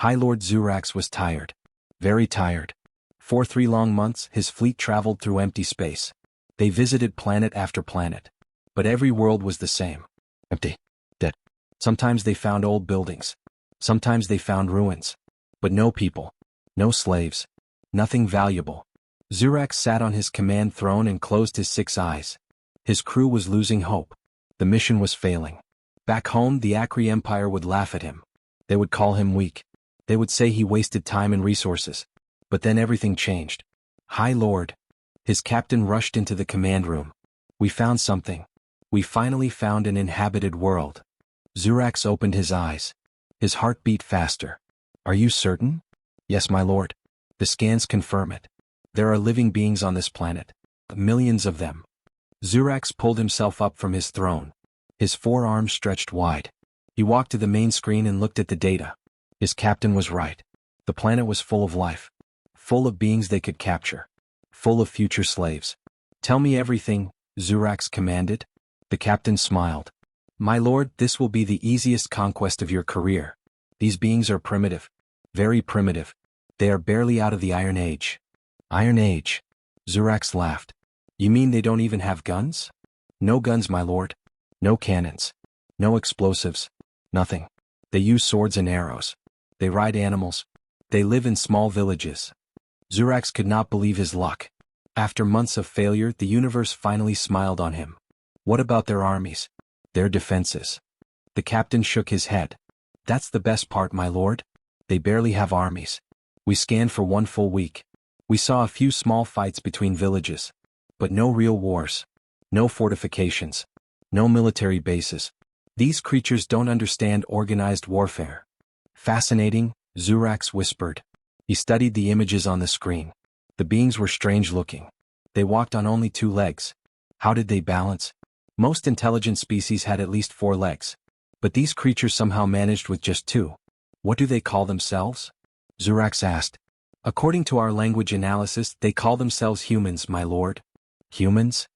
High Lord Zurax was tired. Very tired. For 3 long months, his fleet traveled through empty space. They visited planet after planet. But every world was the same. Empty. Dead. Sometimes they found old buildings. Sometimes they found ruins. But no people. No slaves. Nothing valuable. Zurax sat on his command throne and closed his 6 eyes. His crew was losing hope. The mission was failing. Back home, the Acri Empire would laugh at him. They would call him weak. They would say he wasted time and resources. But then everything changed. High Lord. His captain rushed into the command room. We found something. We finally found an inhabited world. Zurax opened his eyes. His heart beat faster. Are you certain? Yes, my lord. The scans confirm it. There are living beings on this planet. Millions of them. Zurax pulled himself up from his throne. His forearms stretched wide. He walked to the main screen and looked at the data. His captain was right. The planet was full of life. Full of beings they could capture. Full of future slaves. Tell me everything, Zurax commanded. The captain smiled. My lord, this will be the easiest conquest of your career. These beings are primitive. Very primitive. They are barely out of the Iron Age. Iron Age. Zurax laughed. You mean they don't even have guns? No guns, my lord. No cannons. No explosives. Nothing. They use swords and arrows. They ride animals. They live in small villages. Zurax could not believe his luck. After months of failure, the universe finally smiled on him. What about their armies? Their defenses? The captain shook his head. That's the best part, my lord. They barely have armies. We scanned for 1 full week. We saw a few small fights between villages. But no real wars. No fortifications. No military bases. These creatures don't understand organized warfare. Fascinating, Zurax whispered. He studied the images on the screen. The beings were strange looking. They walked on only 2 legs. How did they balance? Most intelligent species had at least 4 legs. But these creatures somehow managed with just 2. What do they call themselves? Zurax asked. According to our language analysis, they call themselves humans, my lord. Humans?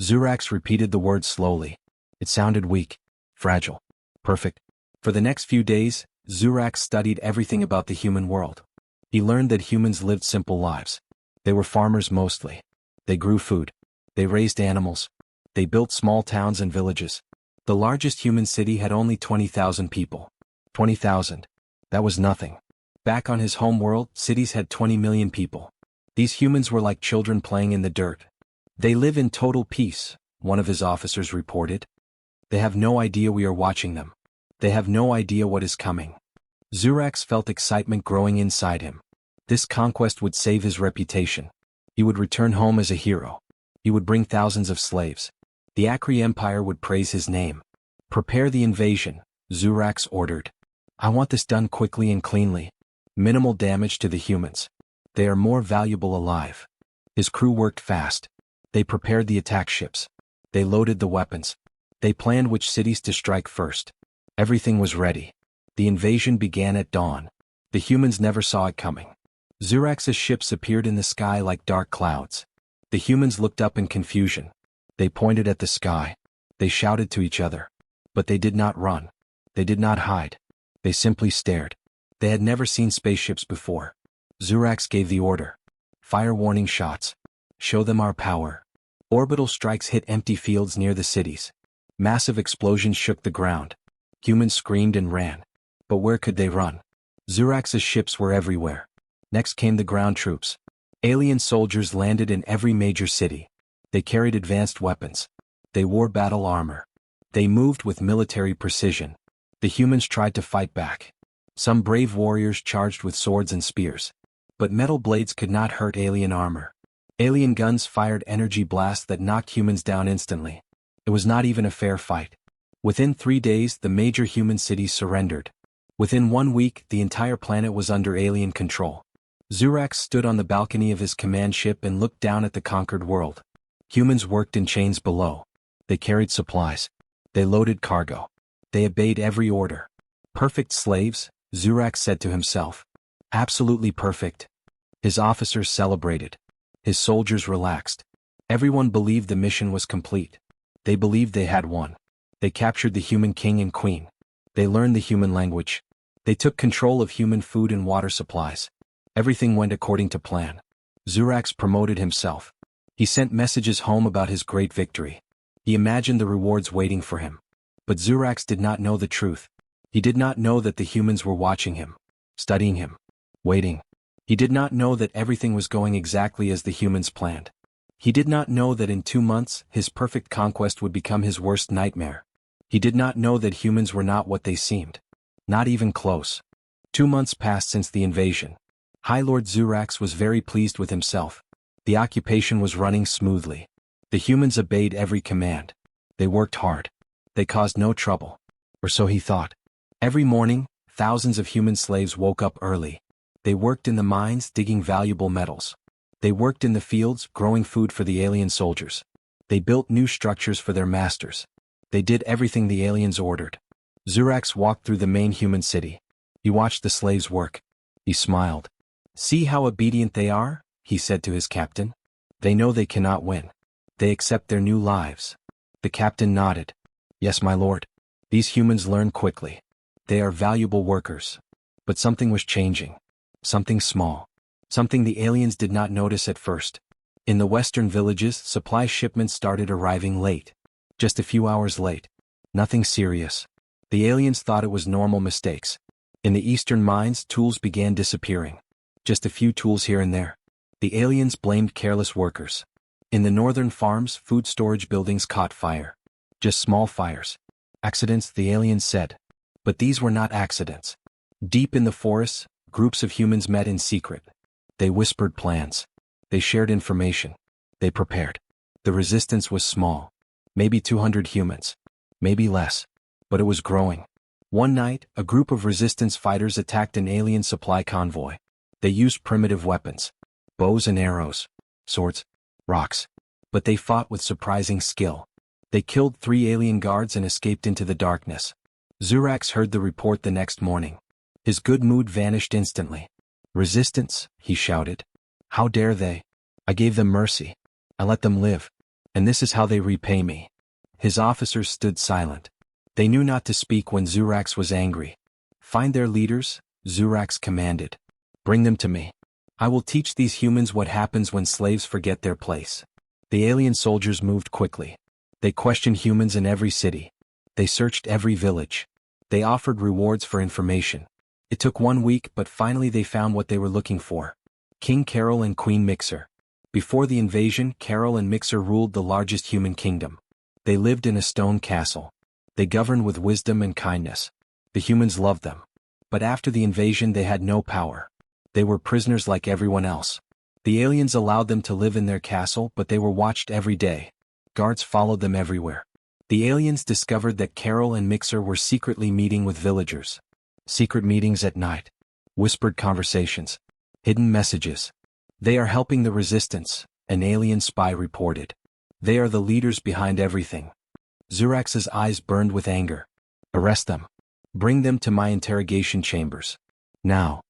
Zurax repeated the word slowly. It sounded weak. Fragile. Perfect. For the next few days, Zurax studied everything about the human world. He learned that humans lived simple lives. They were farmers mostly. They grew food. They raised animals. They built small towns and villages. The largest human city had only 20,000 people. 20,000. That was nothing. Back on his home world, cities had 20 million people. These humans were like children playing in the dirt. They live in total peace, one of his officers reported. They have no idea we are watching them. They have no idea what is coming. Zurax felt excitement growing inside him. This conquest would save his reputation. He would return home as a hero. He would bring thousands of slaves. The Acri Empire would praise his name. Prepare the invasion, Zurax ordered. I want this done quickly and cleanly. Minimal damage to the humans. They are more valuable alive. His crew worked fast. They prepared the attack ships. They loaded the weapons. They planned which cities to strike first. Everything was ready. The invasion began at dawn. The humans never saw it coming. Zurax's ships appeared in the sky like dark clouds. The humans looked up in confusion. They pointed at the sky. They shouted to each other. But they did not run. They did not hide. They simply stared. They had never seen spaceships before. Zurax gave the order. Fire warning shots. Show them our power. Orbital strikes hit empty fields near the cities. Massive explosions shook the ground. Humans screamed and ran. But where could they run? Zurax's ships were everywhere. Next came the ground troops. Alien soldiers landed in every major city. They carried advanced weapons. They wore battle armor. They moved with military precision. The humans tried to fight back. Some brave warriors charged with swords and spears. But metal blades could not hurt alien armor. Alien guns fired energy blasts that knocked humans down instantly. It was not even a fair fight. Within 3 days, the major human cities surrendered. Within 1 week, the entire planet was under alien control. Zurax stood on the balcony of his command ship and looked down at the conquered world. Humans worked in chains below. They carried supplies. They loaded cargo. They obeyed every order. Perfect slaves, Zurax said to himself. Absolutely perfect. His officers celebrated. His soldiers relaxed. Everyone believed the mission was complete. They believed they had won. They captured the human king and queen. They learned the human language. They took control of human food and water supplies. Everything went according to plan. Zurax promoted himself. He sent messages home about his great victory. He imagined the rewards waiting for him. But Zurax did not know the truth. He did not know that the humans were watching him, studying him, waiting. He did not know that everything was going exactly as the humans planned. He did not know that in 2 months, his perfect conquest would become his worst nightmare. He did not know that humans were not what they seemed. Not even close. 2 months passed since the invasion. High Lord Zurax was very pleased with himself. The occupation was running smoothly. The humans obeyed every command. They worked hard. They caused no trouble. Or so he thought. Every morning, thousands of human slaves woke up early. They worked in the mines digging valuable metals. They worked in the fields growing food for the alien soldiers. They built new structures for their masters. They did everything the aliens ordered. Zurax walked through the main human city. He watched the slaves work. He smiled. "See how obedient they are?" he said to his captain. "They know they cannot win. They accept their new lives." The captain nodded. "Yes, my lord. These humans learn quickly. They are valuable workers." But something was changing. Something small. Something the aliens did not notice at first. In the western villages, supply shipments started arriving late. Just a few hours late. Nothing serious. The aliens thought it was normal mistakes. In the eastern mines, tools began disappearing. Just a few tools here and there. The aliens blamed careless workers. In the northern farms, food storage buildings caught fire. Just small fires. Accidents, the aliens said. But these were not accidents. Deep in the forests, groups of humans met in secret. They whispered plans. They shared information. They prepared. The resistance was small. Maybe 200 humans. Maybe less. But it was growing. One night, a group of resistance fighters attacked an alien supply convoy. They used primitive weapons. Bows and arrows. Swords. Rocks. But they fought with surprising skill. They killed 3 alien guards and escaped into the darkness. Zurax heard the report the next morning. His good mood vanished instantly. "Resistance," he shouted. "How dare they? I gave them mercy. I let them live. And this is how they repay me." His officers stood silent. They knew not to speak when Zurax was angry. "Find their leaders," Zurax commanded. "Bring them to me. I will teach these humans what happens when slaves forget their place." The alien soldiers moved quickly. They questioned humans in every city. They searched every village. They offered rewards for information. It took 1 week, but finally they found what they were looking for. King Carol and Queen Mixer. Before the invasion, Carol and Mixer ruled the largest human kingdom. They lived in a stone castle. They governed with wisdom and kindness. The humans loved them. But after the invasion they had no power. They were prisoners like everyone else. The aliens allowed them to live in their castle, but they were watched every day. Guards followed them everywhere. The aliens discovered that Carol and Mixer were secretly meeting with villagers. Secret meetings at night. Whispered conversations. Hidden messages. "They are helping the resistance," an alien spy reported. "They are the leaders behind everything." Zurax's eyes burned with anger. "Arrest them. Bring them to my interrogation chambers. Now."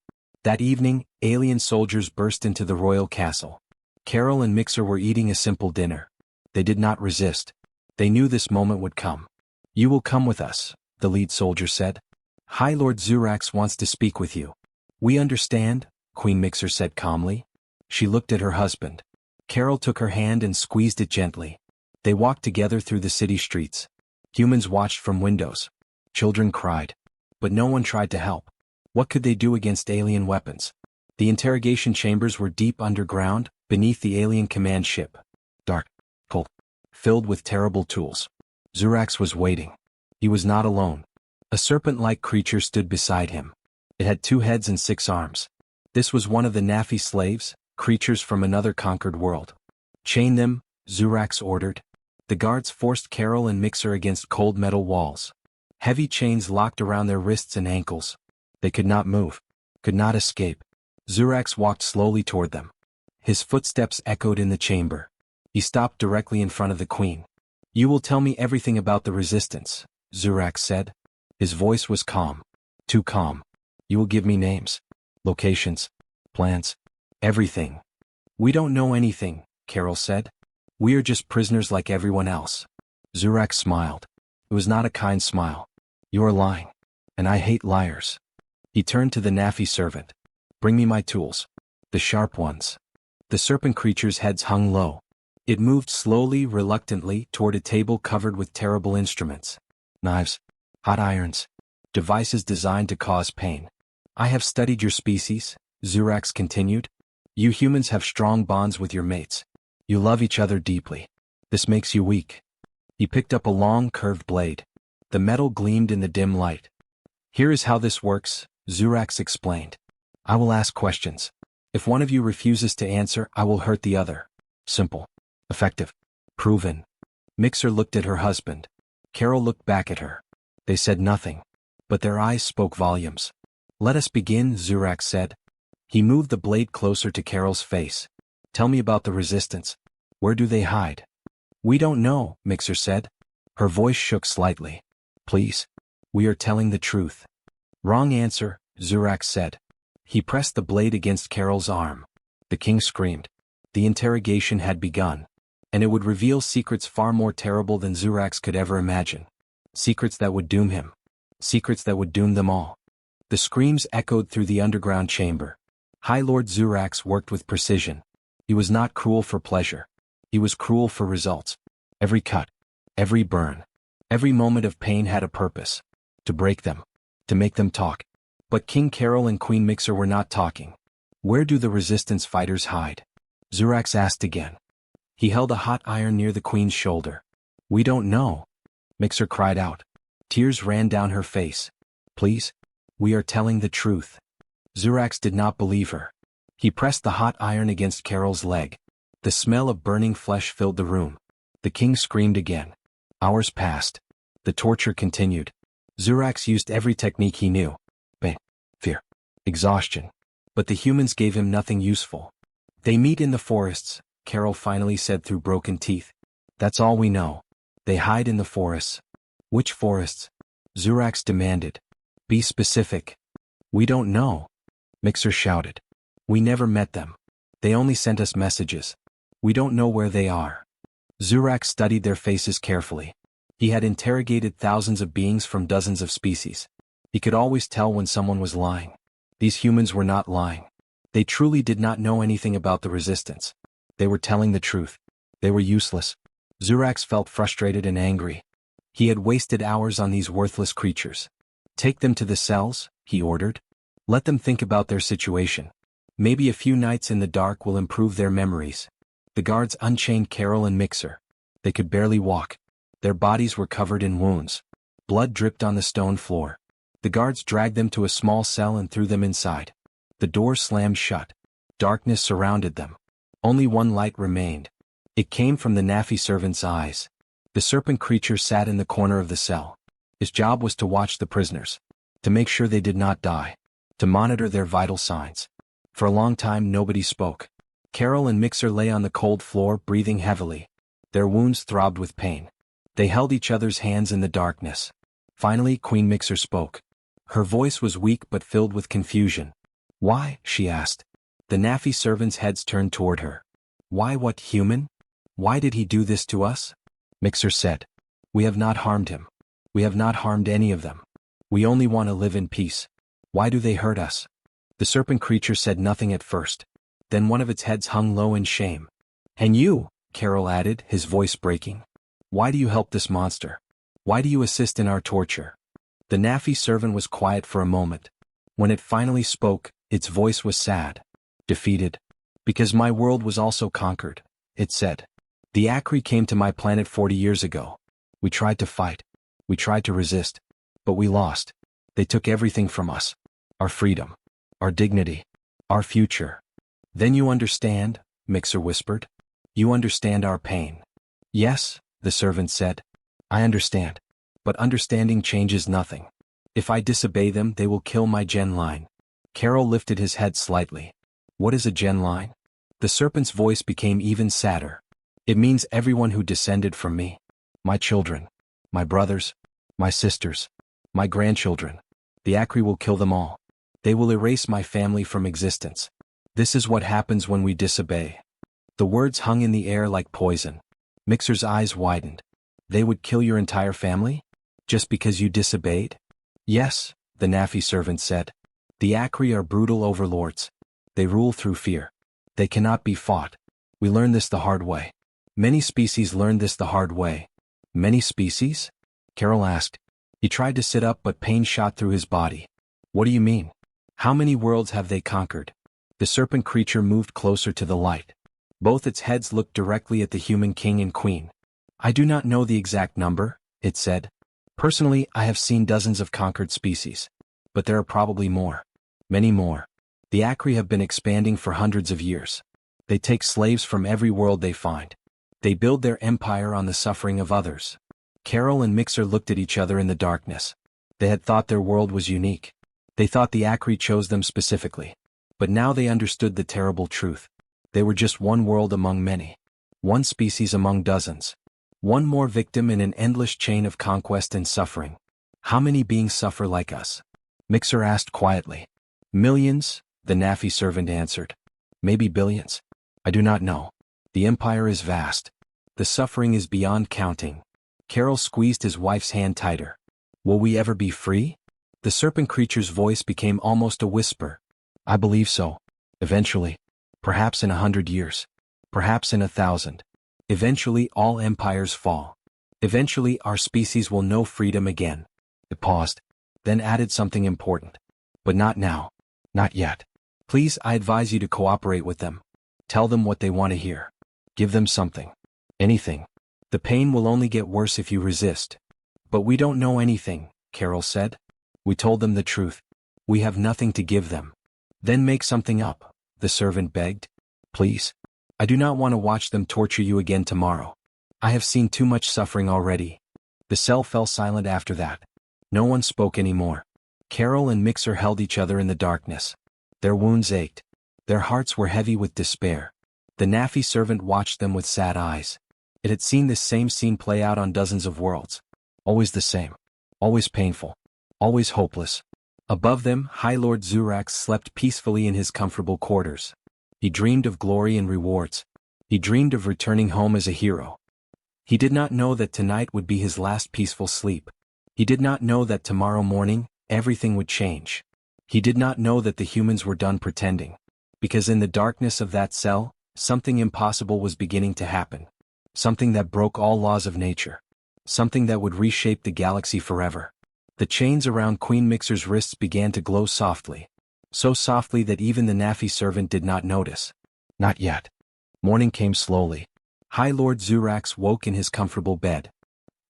That evening, alien soldiers burst into the royal castle. Carol and Mixer were eating a simple dinner. They did not resist. They knew this moment would come. "You will come with us," the lead soldier said. "High Lord Zurax wants to speak with you." "We understand," Queen Mixer said calmly. She looked at her husband. Carol took her hand and squeezed it gently. They walked together through the city streets. Humans watched from windows. Children cried. But no one tried to help. What could they do against alien weapons? The interrogation chambers were deep underground, beneath the alien command ship. Dark, cold, filled with terrible tools. Zurax was waiting. He was not alone. A serpent-like creature stood beside him. It had 2 heads and 6 arms. This was one of the Nafi slaves, creatures from another conquered world. "Chain them," Zurax ordered. The guards forced Carol and Mixer against cold metal walls. Heavy chains locked around their wrists and ankles. They could not move, could not escape. Zurax walked slowly toward them. His footsteps echoed in the chamber. He stopped directly in front of the queen. "You will tell me everything about the resistance," Zurax said. His voice was calm. Too calm. "You will give me names, locations, plans, everything." "We don't know anything," Carol said. "We are just prisoners like everyone else." Zurax smiled. It was not a kind smile. "You are lying. And I hate liars." He turned to the Nafi servant. Bring me my tools. The sharp ones. The serpent creature's heads hung low. It moved slowly, reluctantly, toward a table covered with terrible instruments. Knives. Hot irons. Devices designed to cause pain. I have studied your species, Zurax continued. You humans have strong bonds with your mates. You love each other deeply. This makes you weak. He picked up a long, curved blade. The metal gleamed in the dim light. Here is how this works, Zurax explained. I will ask questions. If one of you refuses to answer, I will hurt the other. Simple. Effective. Proven. Mixer looked at her husband. Carol looked back at her. They said nothing, but their eyes spoke volumes. Let us begin, Zurax said. He moved the blade closer to Carol's face. Tell me about the resistance. Where do they hide? We don't know, Mixer said. Her voice shook slightly. Please. We are telling the truth. Wrong answer, Zurax said. He pressed the blade against Carol's arm. The king screamed. The interrogation had begun, and it would reveal secrets far more terrible than Zurax could ever imagine. Secrets that would doom him. Secrets that would doom them all. The screams echoed through the underground chamber. High Lord Zurax worked with precision. He was not cruel for pleasure. He was cruel for results. Every cut, every burn, every moment of pain had a purpose. To break them. To make them talk. But King Carol and Queen Mixer were not talking. Where do the resistance fighters hide? Zurax asked again. He held a hot iron near the queen's shoulder. We don't know. Mixer cried out. Tears ran down her face. Please? We are telling the truth. Zurax did not believe her. He pressed the hot iron against Carol's leg. The smell of burning flesh filled the room. The king screamed again. Hours passed. The torture continued. Zurax used every technique he knew. Pain, fear, exhaustion. But the humans gave him nothing useful. They meet in the forests, Carol finally said through broken teeth. That's all we know. They hide in the forests. Which forests? Zurax demanded. Be specific. We don't know. Mixer shouted. We never met them. They only sent us messages. We don't know where they are. Zurax studied their faces carefully. He had interrogated thousands of beings from dozens of species. He could always tell when someone was lying. These humans were not lying. They truly did not know anything about the resistance. They were telling the truth. They were useless. Zurax felt frustrated and angry. He had wasted hours on these worthless creatures. Take them to the cells, he ordered. Let them think about their situation. Maybe a few nights in the dark will improve their memories. The guards unchained Carol and Mixer. They could barely walk. Their bodies were covered in wounds. Blood dripped on the stone floor. The guards dragged them to a small cell and threw them inside. The door slammed shut. Darkness surrounded them. Only one light remained. It came from the Nafi servant's eyes. The serpent creature sat in the corner of the cell. His job was to watch the prisoners. To make sure they did not die. To monitor their vital signs. For a long time nobody spoke. Carol and Mixer lay on the cold floor breathing heavily. Their wounds throbbed with pain. They held each other's hands in the darkness. Finally, Queen Mixer spoke. Her voice was weak but filled with confusion. Why? She asked. The Nafi servants' heads turned toward her. Why what human? Why did he do this to us? Mixer said. We have not harmed him. We have not harmed any of them. We only want to live in peace. Why do they hurt us? The serpent creature said nothing at first. Then one of its heads hung low in shame. And you, Carol added, his voice breaking. Why do you help this monster? Why do you assist in our torture? The Nafi servant was quiet for a moment. When it finally spoke, its voice was sad. Defeated. Because my world was also conquered, it said. The Akri came to my planet 40 years ago. We tried to fight. We tried to resist. But we lost. They took everything from us. Our freedom. Our dignity. Our future. Then you understand, Mixer whispered. You understand our pain. Yes, the servant said. I understand. But understanding changes nothing. If I disobey them, they will kill my gen line. Carol lifted his head slightly. What is a gen line? The serpent's voice became even sadder. It means everyone who descended from me. My children. My brothers. My sisters. My grandchildren. The Akri will kill them all. They will erase my family from existence. This is what happens when we disobey. The words hung in the air like poison. Mixer's eyes widened. They would kill your entire family? Just because you disobeyed? Yes, the Nafi servant said. The Akri are brutal overlords. They rule through fear. They cannot be fought. We learned this the hard way. Many species learned this the hard way. Many species? Carol asked. He tried to sit up but pain shot through his body. What do you mean? How many worlds have they conquered? The serpent creature moved closer to the light. Both its heads looked directly at the human king and queen. I do not know the exact number, it said. Personally, I have seen dozens of conquered species. But there are probably more. Many more. The Akri have been expanding for hundreds of years. They take slaves from every world they find. They build their empire on the suffering of others. Carol and Mixer looked at each other in the darkness. They had thought their world was unique. They thought the Akri chose them specifically. But now they understood the terrible truth. They were just one world among many. One species among dozens. One more victim in an endless chain of conquest and suffering. How many beings suffer like us? Mixer asked quietly. Millions, the Nafi servant answered. Maybe billions. I do not know. The empire is vast. The suffering is beyond counting. Carol squeezed his wife's hand tighter. Will we ever be free? The serpent creature's voice became almost a whisper. I believe so. Eventually. Perhaps in 100 years. Perhaps in 1,000. Eventually all empires fall. Eventually our species will know freedom again. It paused, then added something important. But not now. Not yet. Please, I advise you to cooperate with them. Tell them what they want to hear. Give them something. Anything. The pain will only get worse if you resist. But we don't know anything, Carol said. We told them the truth. We have nothing to give them. Then make something up, the servant begged. Please. I do not want to watch them torture you again tomorrow. I have seen too much suffering already. The cell fell silent after that. No one spoke anymore. Carol and Mixer held each other in the darkness. Their wounds ached. Their hearts were heavy with despair. The Nafi servant watched them with sad eyes. It had seen this same scene play out on dozens of worlds. Always the same. Always painful. Always hopeless. Above them, High Lord Zurax slept peacefully in his comfortable quarters. He dreamed of glory and rewards. He dreamed of returning home as a hero. He did not know that tonight would be his last peaceful sleep. He did not know that tomorrow morning, everything would change. He did not know that the humans were done pretending. Because in the darkness of that cell, something impossible was beginning to happen. Something that broke all laws of nature. Something that would reshape the galaxy forever. The chains around Queen Mixer's wrists began to glow softly. So softly that even the Nafi servant did not notice. Not yet. Morning came slowly. High Lord Zurax woke in his comfortable bed.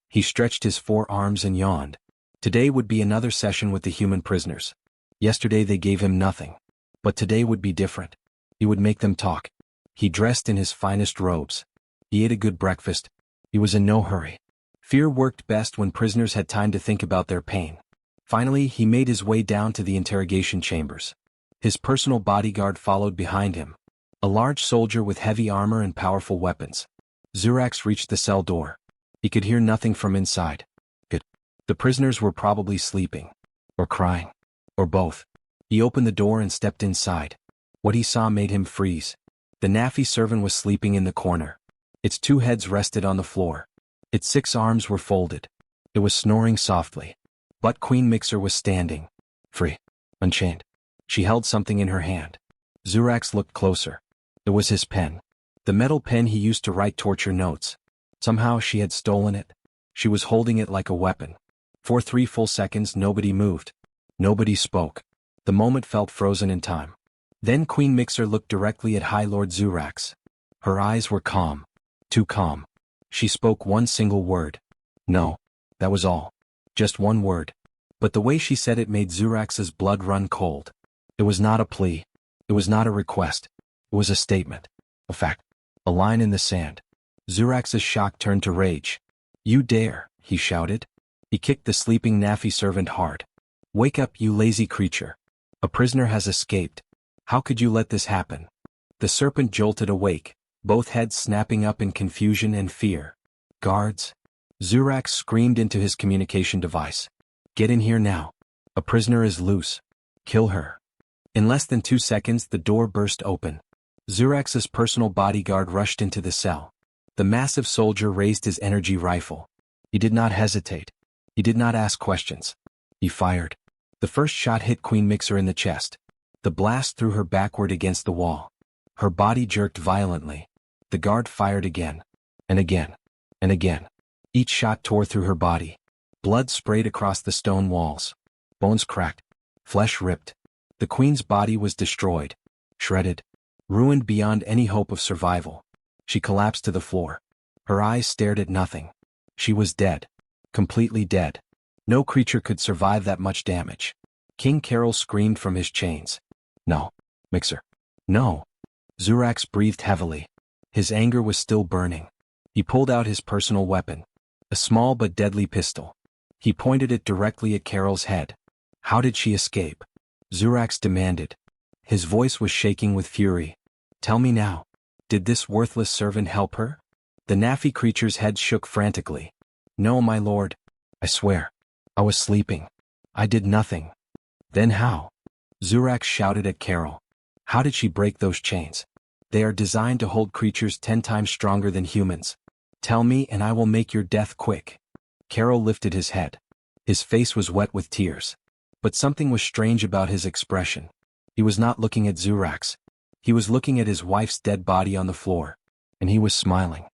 He stretched his forearms and yawned. Today would be another session with the human prisoners. Yesterday they gave him nothing. But today would be different. He would make them talk. He dressed in his finest robes. He ate a good breakfast. He was in no hurry. Fear worked best when prisoners had time to think about their pain. Finally, he made his way down to the interrogation chambers. His personal bodyguard followed behind him. A large soldier with heavy armor and powerful weapons. Zurax reached the cell door. He could hear nothing from inside. The prisoners were probably sleeping. Or crying. Or both. He opened the door and stepped inside. What he saw made him freeze. The Nafi servant was sleeping in the corner. Its 2 heads rested on the floor. Its 6 arms were folded. It was snoring softly. But Queen Mixer was standing. Free. Unchained. She held something in her hand. Zurax looked closer. It was his pen. The metal pen he used to write torture notes. Somehow she had stolen it. She was holding it like a weapon. For 3 full seconds nobody moved. Nobody spoke. The moment felt frozen in time. Then Queen Mixer looked directly at High Lord Zurax. Her eyes were calm. Too calm. She spoke one single word. No. That was all. Just one word. But the way she said it made Zurax's blood run cold. It was not a plea. It was not a request. It was a statement. A fact. A line in the sand. Zurax's shock turned to rage. You dare, he shouted. He kicked the sleeping Nafi servant hard. Wake up, you lazy creature. A prisoner has escaped. How could you let this happen? The serpent jolted awake, both heads snapping up in confusion and fear. Guards. Zurax screamed into his communication device. Get in here now. A prisoner is loose. Kill her. In less than 2 seconds the door burst open. Zurax's personal bodyguard rushed into the cell. The massive soldier raised his energy rifle. He did not hesitate. He did not ask questions. He fired. The first shot hit Queen Mixer in the chest. The blast threw her backward against the wall. Her body jerked violently. The guard fired again. And again. And again. Each shot tore through her body. Blood sprayed across the stone walls. Bones cracked. Flesh ripped. The queen's body was destroyed. Shredded. Ruined beyond any hope of survival. She collapsed to the floor. Her eyes stared at nothing. She was dead. Completely dead. No creature could survive that much damage. King Carol screamed from his chains. No. Mixer. No. Zurax breathed heavily. His anger was still burning. He pulled out his personal weapon. A small but deadly pistol. He pointed it directly at Carol's head. How did she escape? Zurax demanded. His voice was shaking with fury. Tell me now. Did this worthless servant help her? The Nafi creature's head shook frantically. No, my lord. I swear. I was sleeping. I did nothing. Then how? Zurax shouted at Carol. How did she break those chains? They are designed to hold creatures 10 times stronger than humans. Tell me and I will make your death quick. Carol lifted his head. His face was wet with tears. But something was strange about his expression. He was not looking at Zurax. He was looking at his wife's dead body on the floor. And he was smiling.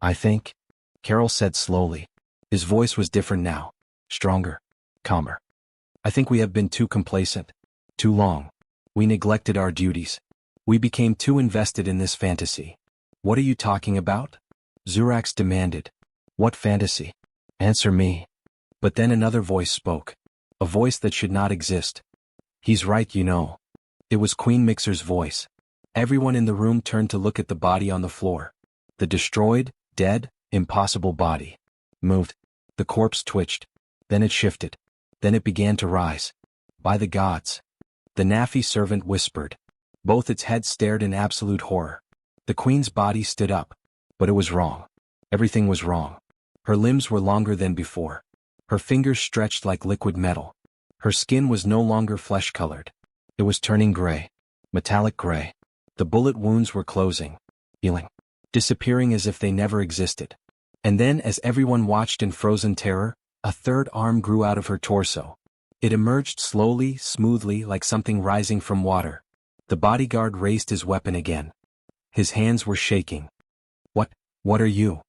I think, Carol said slowly. His voice was different now. Stronger. Calmer. I think we have been too complacent. Too long. We neglected our duties. We became too invested in this fantasy. What are you talking about? Zurax demanded. What fantasy? Answer me. But then another voice spoke. A voice that should not exist. He's right, you know. It was Queen Mixer's voice. Everyone in the room turned to look at the body on the floor. The destroyed, dead, impossible body. Moved. The corpse twitched. Then it shifted. Then it began to rise. By the gods. The Nafi servant whispered. Both its heads stared in absolute horror. The queen's body stood up. But it was wrong. Everything was wrong. Her limbs were longer than before. Her fingers stretched like liquid metal. Her skin was no longer flesh-colored. It was turning gray. Metallic gray. The bullet wounds were closing. Healing. Disappearing as if they never existed. And then, as everyone watched in frozen terror, a third arm grew out of her torso. It emerged slowly, smoothly, like something rising from water. The bodyguard raised his weapon again. His hands were shaking. What are you?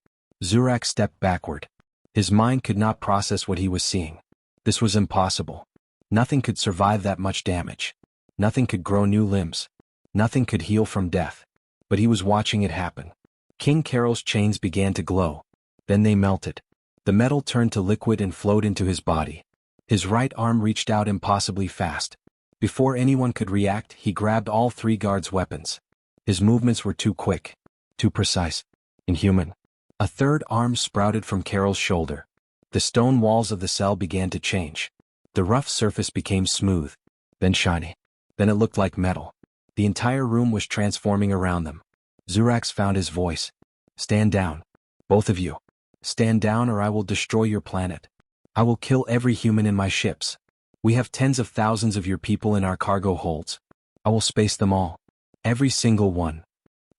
Zurax stepped backward. His mind could not process what he was seeing. This was impossible. Nothing could survive that much damage. Nothing could grow new limbs. Nothing could heal from death. But he was watching it happen. King Carol's chains began to glow. Then they melted. The metal turned to liquid and flowed into his body. His right arm reached out impossibly fast. Before anyone could react, he grabbed all 3 guards' weapons. His movements were too quick. Too precise. Inhuman. A third arm sprouted from Carol's shoulder. The stone walls of the cell began to change. The rough surface became smooth. Then shiny. Then it looked like metal. The entire room was transforming around them. Zurax found his voice. Stand down. Both of you. Stand down or I will destroy your planet. I will kill every human in my ships. We have tens of thousands of your people in our cargo holds. I will space them all. Every single one.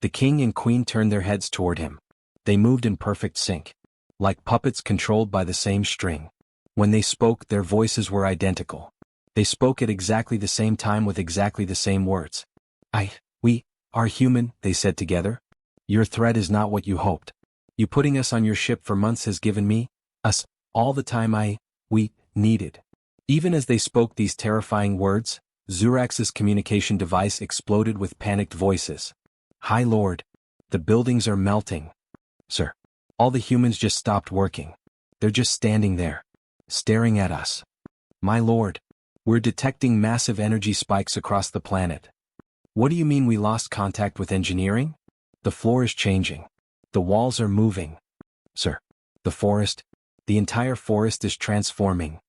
The king and queen turned their heads toward him. They moved in perfect sync. Like puppets controlled by the same string. When they spoke, their voices were identical. They spoke at exactly the same time with exactly the same words. We are human, they said together. Your threat is not what you hoped. You putting us on your ship for months has given me, us, all the time we needed. Even as they spoke these terrifying words, Zurax's communication device exploded with panicked voices. High Lord. The buildings are melting. Sir. All the humans just stopped working. They're just standing there. Staring at us. My lord. We're detecting massive energy spikes across the planet. What do you mean we lost contact with engineering? The floor is changing. The walls are moving. Sir. The forest. The entire forest is transforming.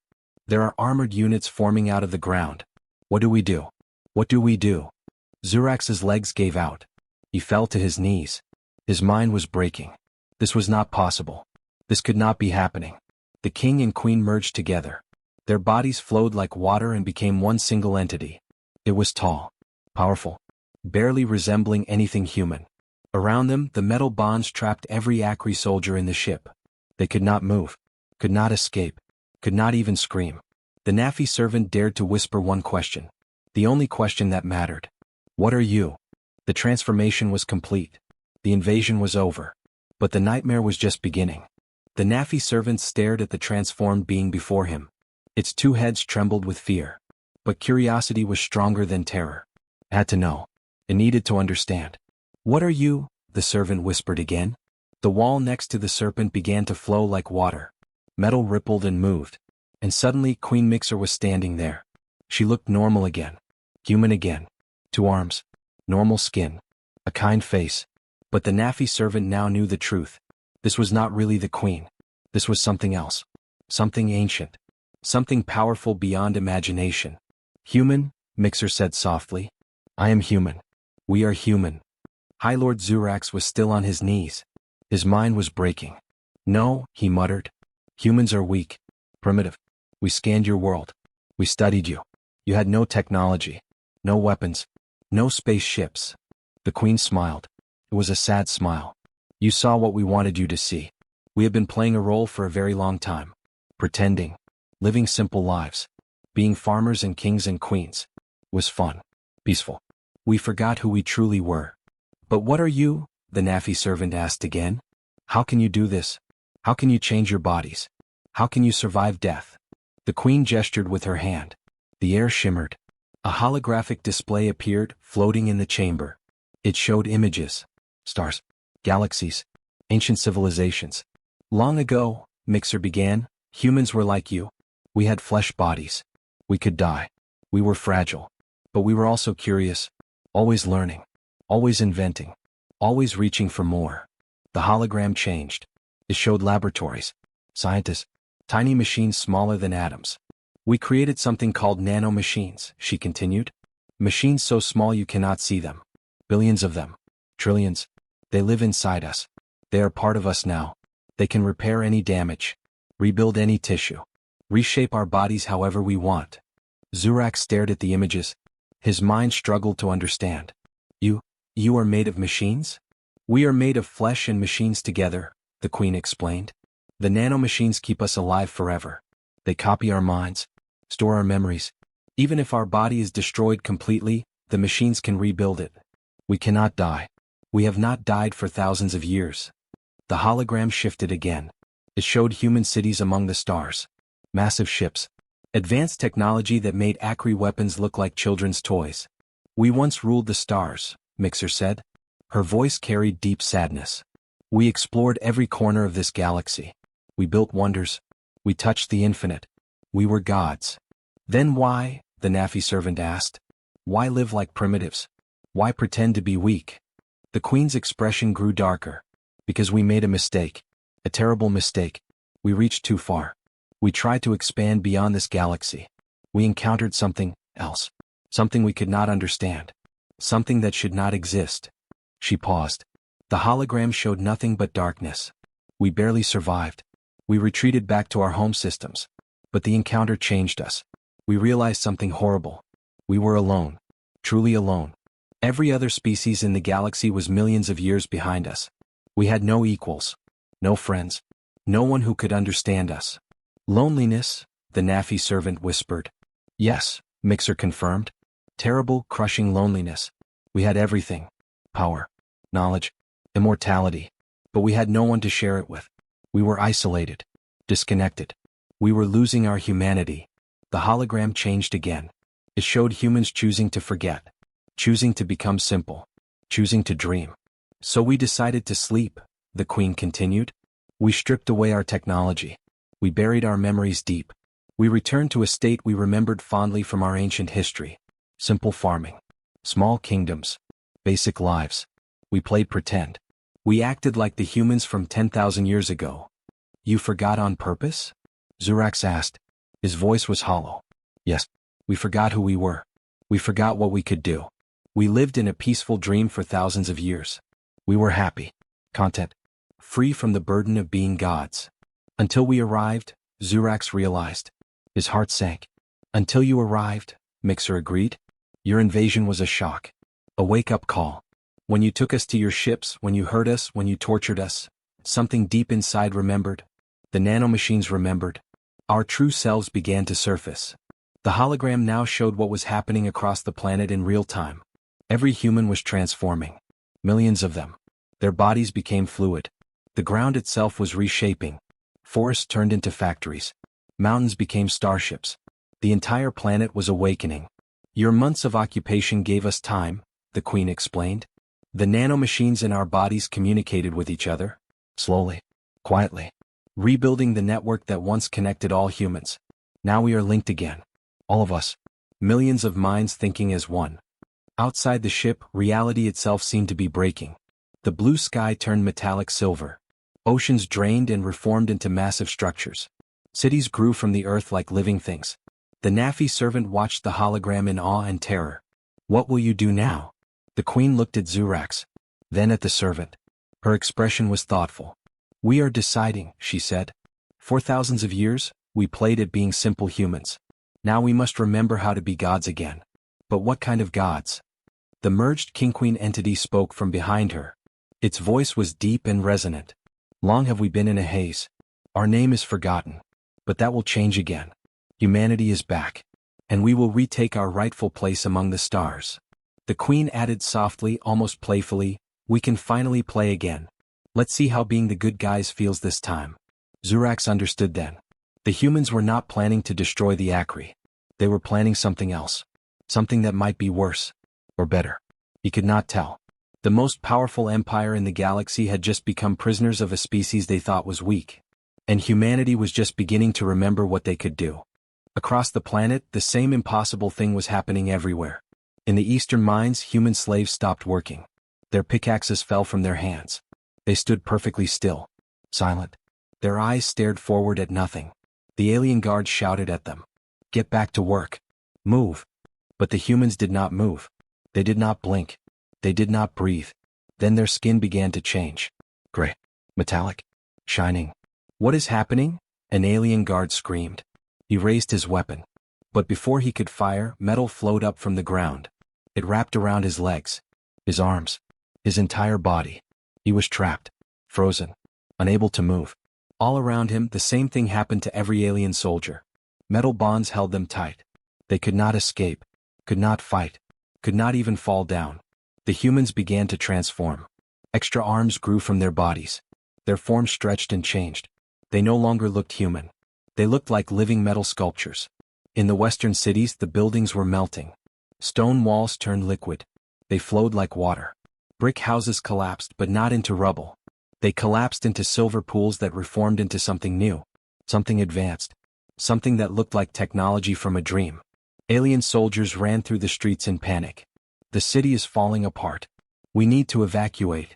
There are armored units forming out of the ground. What do we do? What do we do? Zurax's legs gave out. He fell to his knees. His mind was breaking. This was not possible. This could not be happening. The king and queen merged together. Their bodies flowed like water and became one single entity. It was tall. Powerful. Barely resembling anything human. Around them, the metal bonds trapped every Acri soldier in the ship. They could not move. Could not escape. Could not even scream. The Nafi servant dared to whisper one question. The only question that mattered. What are you? The transformation was complete. The invasion was over. But the nightmare was just beginning. The Nafi servant stared at the transformed being before him. Its two heads trembled with fear. But curiosity was stronger than terror. It had to know. It needed to understand. What are you? The servant whispered again. The wall next to the serpent began to flow like water. Metal rippled and moved. And suddenly Queen Mixer was standing there. She looked normal again. Human again. 2 arms. Normal skin. A kind face. But the Nafi servant now knew the truth. This was not really the queen. This was something else. Something ancient. Something powerful beyond imagination. Human, Mixer said softly. I am human. We are human. High Lord Zurax was still on his knees. His mind was breaking. No, he muttered. Humans are weak. Primitive. We scanned your world. We studied you. You had no technology. No weapons. No spaceships. The queen smiled. It was a sad smile. You saw what we wanted you to see. We have been playing a role for a very long time. Pretending. Living simple lives. Being farmers and kings and queens. Was fun. Peaceful. We forgot who we truly were. But what are you? The Nafi servant asked again. How can you do this? How can you change your bodies? How can you survive death? The queen gestured with her hand. The air shimmered. A holographic display appeared, floating in the chamber. It showed images. Stars. Galaxies. Ancient civilizations. Long ago, Mixer began, humans were like you. We had flesh bodies. We could die. We were fragile. But we were also curious. Always learning. Always inventing. Always reaching for more. The hologram changed. It showed laboratories. Scientists. Tiny machines smaller than atoms. We created something called nanomachines, she continued. Machines so small you cannot see them. Billions of them. Trillions. They live inside us. They are part of us now. They can repair any damage. Rebuild any tissue. Reshape our bodies however we want. Zurax stared at the images. His mind struggled to understand. You are made of machines? We are made of flesh and machines together, the queen explained. The nanomachines keep us alive forever. They copy our minds, store our memories. Even if our body is destroyed completely, the machines can rebuild it. We cannot die. We have not died for thousands of years. The hologram shifted again. It showed human cities among the stars. Massive ships. Advanced technology that made Acri weapons look like children's toys. We once ruled the stars, Mixer said. Her voice carried deep sadness. We explored every corner of this galaxy. We built wonders. We touched the infinite. We were gods. Then why, the Nafi servant asked, why live like primitives? Why pretend to be weak? The queen's expression grew darker. Because we made a mistake. A terrible mistake. We reached too far. We tried to expand beyond this galaxy. We encountered something else. Something we could not understand. Something that should not exist. She paused. The hologram showed nothing but darkness. We barely survived. We retreated back to our home systems. But the encounter changed us. We realized something horrible. We were alone. Truly alone. Every other species in the galaxy was millions of years behind us. We had no equals. No friends. No one who could understand us. Loneliness, the Nafi servant whispered. Yes, Mixer confirmed. Terrible, crushing loneliness. We had everything. Power. Knowledge. Immortality. But we had no one to share it with. We were isolated. Disconnected. We were losing our humanity. The hologram changed again. It showed humans choosing to forget. Choosing to become simple. Choosing to dream. So we decided to sleep, the queen continued. We stripped away our technology. We buried our memories deep. We returned to a state we remembered fondly from our ancient history. Simple farming. Small kingdoms. Basic lives. We played pretend. We acted like the humans from 10,000 years ago. You forgot on purpose? Zurax asked. His voice was hollow. Yes, we forgot who we were. We forgot what we could do. We lived in a peaceful dream for thousands of years. We were happy. Content. Free from the burden of being gods. Until we arrived, Zurax realized. His heart sank. Until you arrived, Mixer agreed. Your invasion was a shock. A wake-up call. When you took us to your ships, when you hurt us, when you tortured us, something deep inside remembered. The nanomachines remembered. Our true selves began to surface. The hologram now showed what was happening across the planet in real time. Every human was transforming. Millions of them. Their bodies became fluid. The ground itself was reshaping. Forests turned into factories. Mountains became starships. The entire planet was awakening. Your months of occupation gave us time, the Queen explained. The nanomachines in our bodies communicated with each other, slowly, quietly, rebuilding the network that once connected all humans. Now we are linked again. All of us. Millions of minds thinking as one. Outside the ship, reality itself seemed to be breaking. The blue sky turned metallic silver. Oceans drained and reformed into massive structures. Cities grew from the earth like living things. The Nafi servant watched the hologram in awe and terror. What will you do now? The Queen looked at Zurax, then at the servant. Her expression was thoughtful. We are deciding, she said. For thousands of years, we played at being simple humans. Now we must remember how to be gods again. But what kind of gods? The merged king-queen entity spoke from behind her. Its voice was deep and resonant. Long have we been in a haze. Our name is forgotten. But that will change again. Humanity is back. And we will retake our rightful place among the stars. The Queen added softly, almost playfully, we can finally play again. Let's see how being the good guys feels this time. Zurax understood then. The humans were not planning to destroy the Akri. They were planning something else. Something that might be worse. Or better. He could not tell. The most powerful empire in the galaxy had just become prisoners of a species they thought was weak. And humanity was just beginning to remember what they could do. Across the planet, the same impossible thing was happening everywhere. In the eastern mines, human slaves stopped working. Their pickaxes fell from their hands. They stood perfectly still, silent. Their eyes stared forward at nothing. The alien guards shouted at them. Get back to work. Move. But the humans did not move. They did not blink. They did not breathe. Then their skin began to change. Gray. Metallic. Shining. What is happening? An alien guard screamed. He raised his weapon. But before he could fire, metal flowed up from the ground. It wrapped around his legs, his arms, his entire body. He was trapped, frozen, unable to move. All around him, the same thing happened to every alien soldier. Metal bonds held them tight. They could not escape, could not fight, could not even fall down. The humans began to transform. Extra arms grew from their bodies. Their forms stretched and changed. They no longer looked human. They looked like living metal sculptures. In the western cities, the buildings were melting. Stone walls turned liquid. They flowed like water. Brick houses collapsed, but not into rubble. They collapsed into silver pools that reformed into something new, something advanced, something that looked like technology from a dream. Alien soldiers ran through the streets in panic. The city is falling apart. We need to evacuate.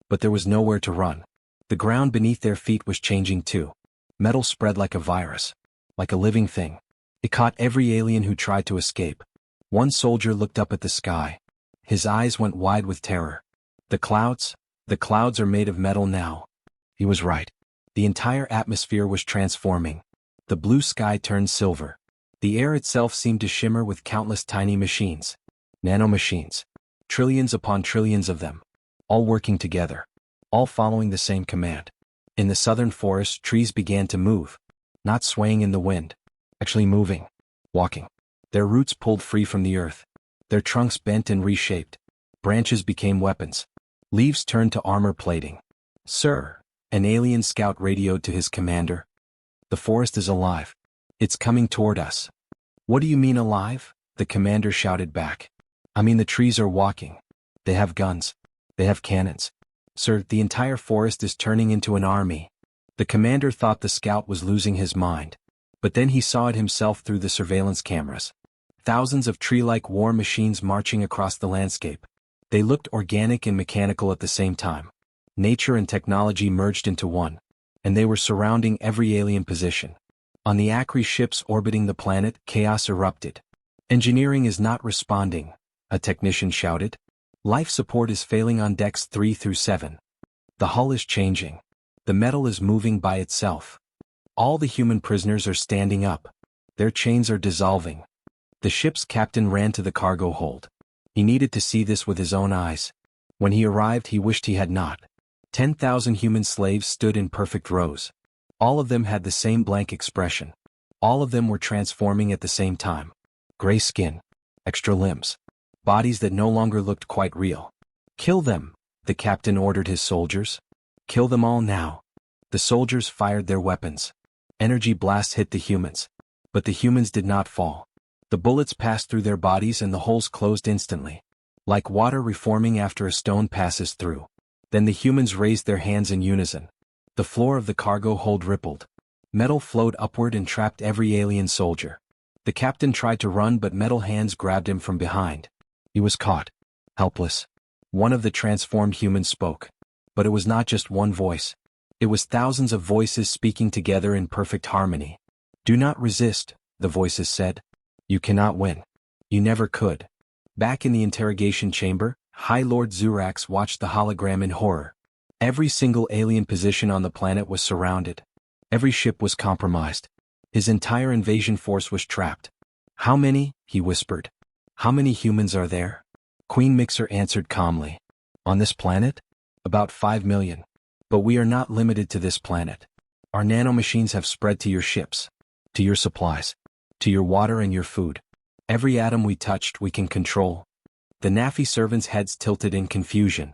But there was nowhere to run. The ground beneath their feet was changing too. Metal spread like a virus, like a living thing. It caught every alien who tried to escape. One soldier looked up at the sky. His eyes went wide with terror. The clouds are made of metal now. He was right. The entire atmosphere was transforming. The blue sky turned silver. The air itself seemed to shimmer with countless tiny machines. Nanomachines. Trillions upon trillions of them. All working together. All following the same command. In the southern forest, trees began to move. Not swaying in the wind. Actually moving. Walking. Their roots pulled free from the earth. Their trunks bent and reshaped. Branches became weapons. Leaves turned to armor plating. Sir, an alien scout radioed to his commander. The forest is alive. It's coming toward us. What do you mean alive? The commander shouted back. I mean the trees are walking. They have guns. They have cannons. Sir, the entire forest is turning into an army. The commander thought the scout was losing his mind. But then he saw it himself through the surveillance cameras. Thousands of tree-like war machines marching across the landscape. They looked organic and mechanical at the same time. Nature and technology merged into one. And they were surrounding every alien position. On the Akri ships orbiting the planet, chaos erupted. Engineering is not responding, a technician shouted. Life support is failing on decks 3 through 7. The hull is changing. The metal is moving by itself. All the human prisoners are standing up. Their chains are dissolving. The ship's captain ran to the cargo hold. He needed to see this with his own eyes. When he arrived, he wished he had not. 10,000 human slaves stood in perfect rows. All of them had the same blank expression. All of them were transforming at the same time. Gray skin, extra limbs, bodies that no longer looked quite real. Kill them, the captain ordered his soldiers. Kill them all now. The soldiers fired their weapons. Energy blasts hit the humans. But the humans did not fall. The bullets passed through their bodies and the holes closed instantly. Like water reforming after a stone passes through. Then the humans raised their hands in unison. The floor of the cargo hold rippled. Metal flowed upward and trapped every alien soldier. The captain tried to run but metal hands grabbed him from behind. He was caught. Helpless. One of the transformed humans spoke. But it was not just one voice. It was thousands of voices speaking together in perfect harmony. Do not resist, the voices said. You cannot win. You never could. Back in the interrogation chamber, High Lord Zurax watched the hologram in horror. Every single alien position on the planet was surrounded. Every ship was compromised. His entire invasion force was trapped. How many? He whispered. How many humans are there? Queen Mixer answered calmly. On this planet? About 5 million. But we are not limited to this planet. Our nanomachines have spread to your ships, to your supplies, to your water and your food. Every atom we touched we can control. The Nafi servants' heads tilted in confusion.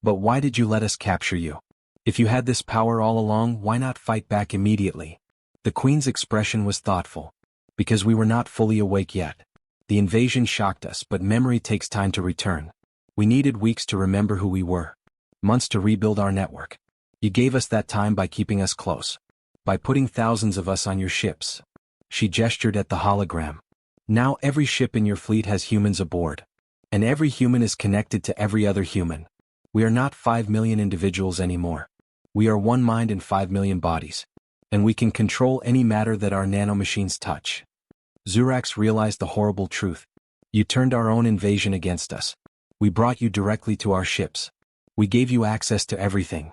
But why did you let us capture you? If you had this power all along, why not fight back immediately? The Queen's expression was thoughtful. Because we were not fully awake yet. The invasion shocked us, but memory takes time to return. We needed weeks to remember who we were. Months to rebuild our network. You gave us that time by keeping us close. By putting thousands of us on your ships. She gestured at the hologram. Now every ship in your fleet has humans aboard. And every human is connected to every other human. We are not 5 million individuals anymore. We are one mind and 5 million bodies. And we can control any matter that our nanomachines touch. Zurax realized the horrible truth. You turned our own invasion against us. We brought you directly to our ships. We gave you access to everything.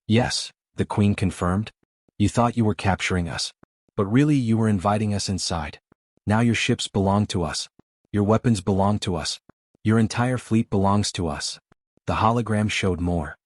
Yes, the Queen confirmed. You thought you were capturing us. But really you were inviting us inside. Now your ships belong to us. Your weapons belong to us. Your entire fleet belongs to us. The hologram showed more.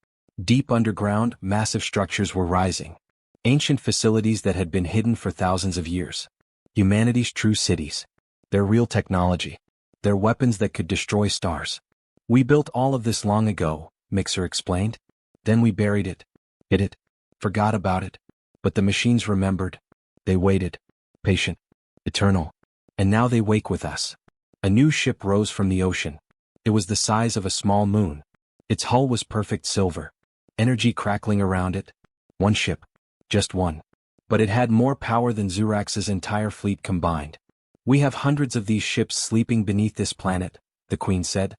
Deep underground, massive structures were rising. Ancient facilities that had been hidden for thousands of years. Humanity's true cities. Their real technology. Their weapons that could destroy stars. We built all of this long ago, Mixer explained. Then we buried it. Hid it. Forgot about it. But the machines remembered. They waited. Patient. Eternal. And now they wake with us. A new ship rose from the ocean. It was the size of a small moon. Its hull was perfect silver. Energy crackling around it. One ship. Just one. But it had more power than Zurax's entire fleet combined. We have hundreds of these ships sleeping beneath this planet, the Queen said.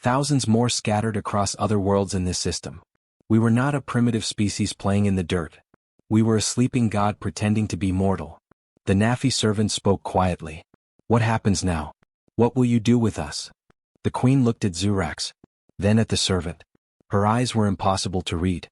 Thousands more scattered across other worlds in this system. We were not a primitive species playing in the dirt. We were a sleeping god pretending to be mortal. The Nafi servant spoke quietly. What happens now? What will you do with us? The Queen looked at Zurax, then at the servant. Her eyes were impossible to read.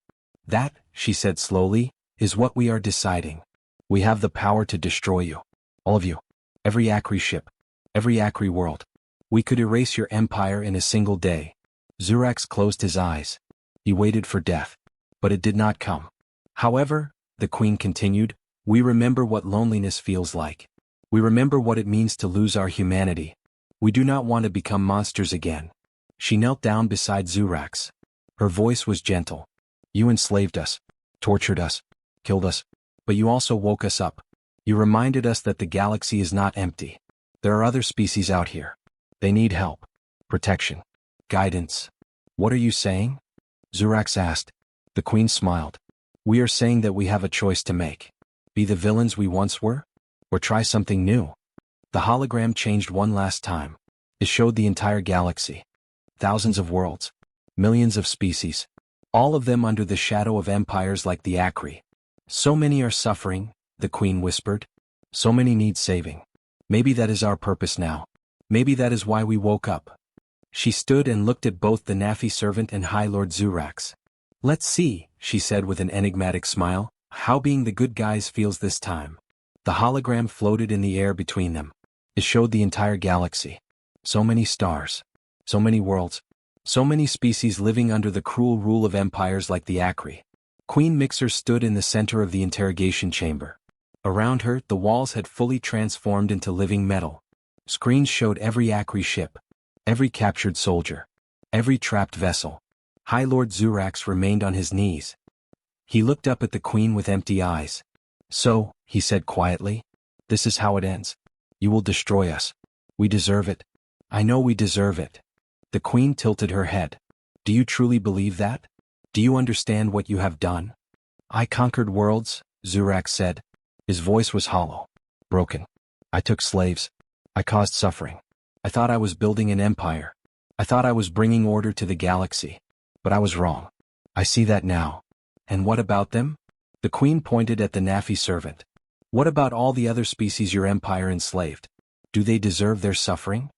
That, she said slowly, is what we are deciding. We have the power to destroy you. All of you. Every Acri ship. Every Acri world. We could erase your empire in a single day. Zurax closed his eyes. He waited for death. But it did not come. However, the Queen continued, we remember what loneliness feels like. We remember what it means to lose our humanity. We do not want to become monsters again. She knelt down beside Zurax. Her voice was gentle. You enslaved us, tortured us, killed us, but you also woke us up. You reminded us that the galaxy is not empty. There are other species out here. They need help, protection, guidance. What are you saying? Zurax asked. The Queen smiled. We are saying that we have a choice to make. Be the villains we once were? Or try something new? The hologram changed one last time. It showed the entire galaxy. Thousands of worlds. Millions of species. All of them under the shadow of empires like the Acri. So many are suffering, the Queen whispered. So many need saving. Maybe that is our purpose now. Maybe that is why we woke up. She stood and looked at both the Nafi servant and High Lord Zurax. Let's see, she said with an enigmatic smile, how being the good guys feels this time. The hologram floated in the air between them. It showed the entire galaxy. So many stars. So many worlds. So many species living under the cruel rule of empires like the Acri. Queen Mixer stood in the center of the interrogation chamber. Around her, the walls had fully transformed into living metal. Screens showed every Akri ship, every captured soldier, every trapped vessel. High Lord Zurax remained on his knees. He looked up at the queen with empty eyes. So, he said quietly, this is how it ends. You will destroy us. We deserve it. I know we deserve it. The queen tilted her head. Do you truly believe that? Do you understand what you have done? I conquered worlds, Zurax said. His voice was hollow, broken. I took slaves. I caused suffering. I thought I was building an empire. I thought I was bringing order to the galaxy. But I was wrong. I see that now. And what about them? The queen pointed at the Nafi servant. What about all the other species your empire enslaved? Do they deserve their suffering?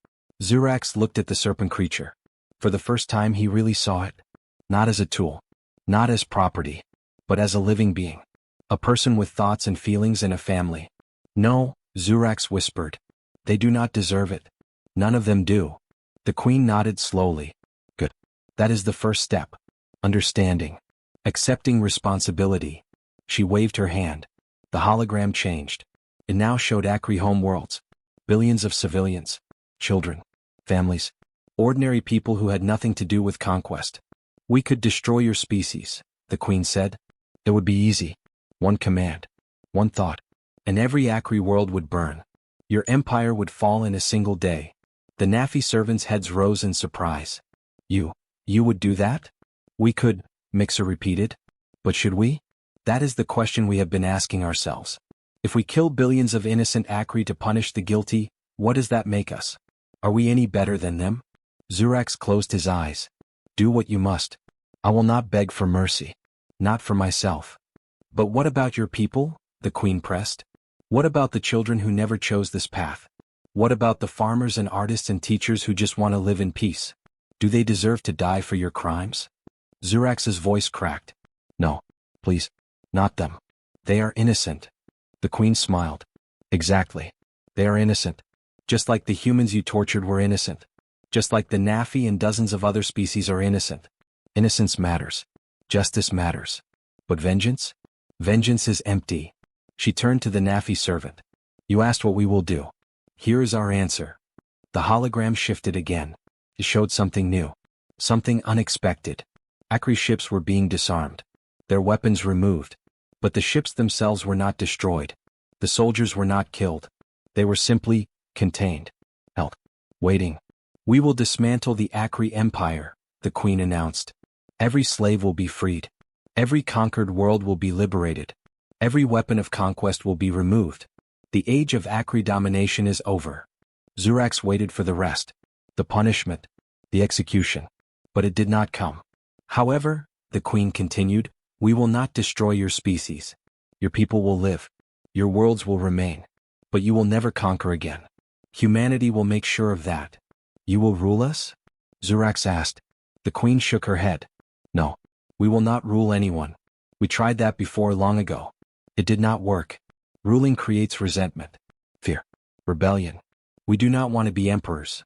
Zurax looked at the serpent creature. For the first time he really saw it. Not as a tool. Not as property. But as a living being. A person with thoughts and feelings and a family. No, Zurax whispered. They do not deserve it. None of them do. The queen nodded slowly. Good. That is the first step. Understanding. Accepting responsibility. She waved her hand. The hologram changed. It now showed Akri home worlds. Billions of civilians. Children. Families. Ordinary people who had nothing to do with conquest. We could destroy your species, the queen said. It would be easy. One command. One thought. And every Akri world would burn. Your empire would fall in a single day. The Nafi servants' heads rose in surprise. You would do that? We could, Mixer repeated. But should we? That is the question we have been asking ourselves. If we kill billions of innocent Akri to punish the guilty, what does that make us? Are we any better than them? Zurax closed his eyes. Do what you must. I will not beg for mercy. Not for myself. But what about your people? The queen pressed. What about the children who never chose this path? What about the farmers and artists and teachers who just want to live in peace? Do they deserve to die for your crimes? Zurax's voice cracked. No, please, not them. They are innocent. The queen smiled. Exactly. They are innocent. Just like the humans you tortured were innocent. Just like the Nafi and dozens of other species are innocent. Innocence matters. Justice matters. But vengeance? Vengeance is empty. She turned to the Nafi servant. You asked what we will do. Here is our answer. The hologram shifted again. It showed something new. Something unexpected. Akri ships were being disarmed. Their weapons removed. But the ships themselves were not destroyed. The soldiers were not killed. They were simply contained. Held. Waiting. We will dismantle the Akri Empire, the queen announced. Every slave will be freed. Every conquered world will be liberated. Every weapon of conquest will be removed. The age of Akri domination is over. Zurax waited for the rest. The punishment. The execution. But it did not come. However, the queen continued, we will not destroy your species. Your people will live. Your worlds will remain. But you will never conquer again. Humanity will make sure of that. You will rule us? Zurax asked. The queen shook her head. No. We will not rule anyone. We tried that before long ago. It did not work. Ruling creates resentment, fear, rebellion. We do not want to be emperors.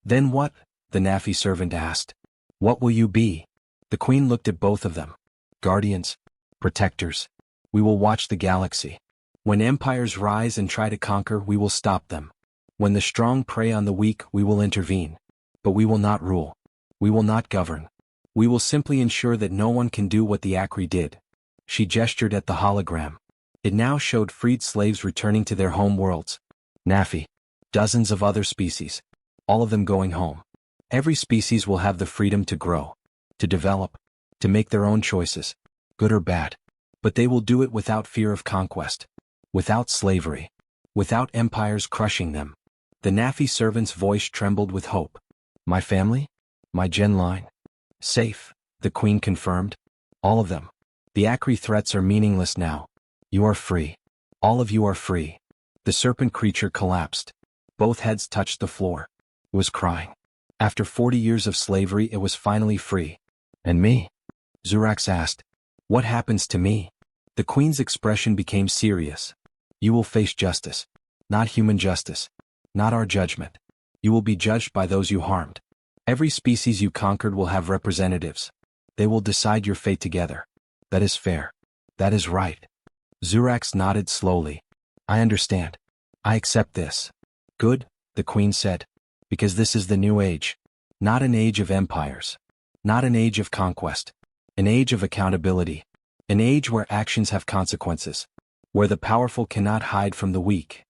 Then what? The Nafi servant asked. What will you be? The queen looked at both of them. Guardians, protectors. We will watch the galaxy. When empires rise and try to conquer, we will stop them. When the strong prey on the weak, we will intervene. But we will not rule. We will not govern. We will simply ensure that no one can do what the Akri did. She gestured at the hologram. It now showed freed slaves returning to their home worlds. Nafi. Dozens of other species. All of them going home. Every species will have the freedom to grow, to develop, to make their own choices, good or bad. But they will do it without fear of conquest, without slavery, without empires crushing them. The Nafi servant's voice trembled with hope. My family? My gen line? Safe, the queen confirmed. All of them. The Akri threats are meaningless now. You are free. All of you are free. The serpent creature collapsed. Both heads touched the floor. It was crying. After 40 years of slavery, it was finally free. And me? Zurax asked. What happens to me? The queen's expression became serious. You will face justice. Not human justice. Not our judgment. You will be judged by those you harmed. Every species you conquered will have representatives. They will decide your fate together. That is fair. That is right. Zurax nodded slowly. I understand. I accept this. Good, the queen said. Because this is the new age. Not an age of empires. Not an age of conquest. An age of accountability. An age where actions have consequences. Where the powerful cannot hide from the weak.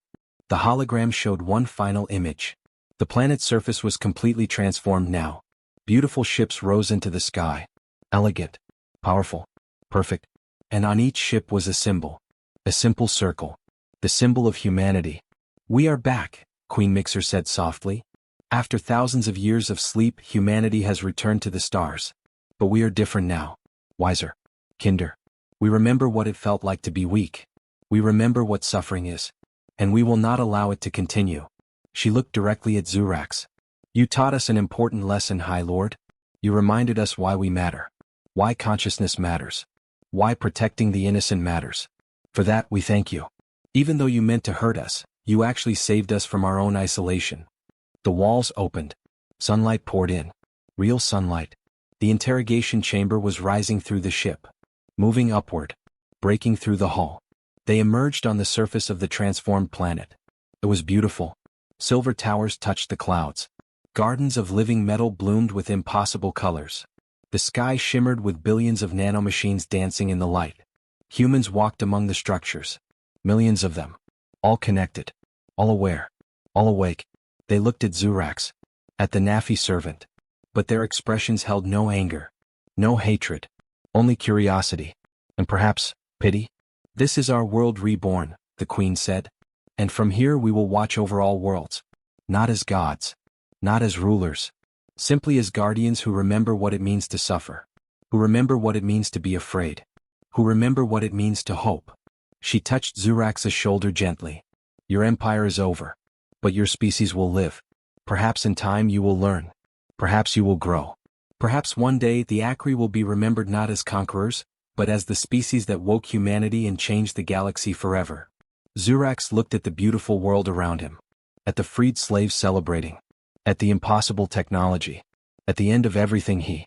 The hologram showed one final image. The planet's surface was completely transformed now. Beautiful ships rose into the sky. Elegant. Powerful. Perfect. And on each ship was a symbol. A simple circle. The symbol of humanity. We are back, Queen Mixer said softly. After thousands of years of sleep, humanity has returned to the stars. But we are different now. Wiser. Kinder. We remember what it felt like to be weak. We remember what suffering is. And we will not allow it to continue. She looked directly at Zurax. You taught us an important lesson, High Lord. You reminded us why we matter. Why consciousness matters. Why protecting the innocent matters. For that, we thank you. Even though you meant to hurt us, you actually saved us from our own isolation. The walls opened. Sunlight poured in. Real sunlight. The interrogation chamber was rising through the ship. Moving upward. Breaking through the hull. They emerged on the surface of the transformed planet. It was beautiful. Silver towers touched the clouds. Gardens of living metal bloomed with impossible colors. The sky shimmered with billions of nanomachines dancing in the light. Humans walked among the structures. Millions of them. All connected. All aware. All awake. They looked at Zurax. At the Nafi servant. But their expressions held no anger. No hatred. Only curiosity. And perhaps, pity. This is our world reborn, the queen said. And from here we will watch over all worlds. Not as gods. Not as rulers. Simply as guardians who remember what it means to suffer. Who remember what it means to be afraid. Who remember what it means to hope. She touched Zurax's shoulder gently. Your empire is over. But your species will live. Perhaps in time you will learn. Perhaps you will grow. Perhaps one day the Akri will be remembered not as conquerors, but as the species that woke humanity and changed the galaxy forever. Zurax looked at the beautiful world around him. At the freed slaves celebrating. At the impossible technology. At the end of everything he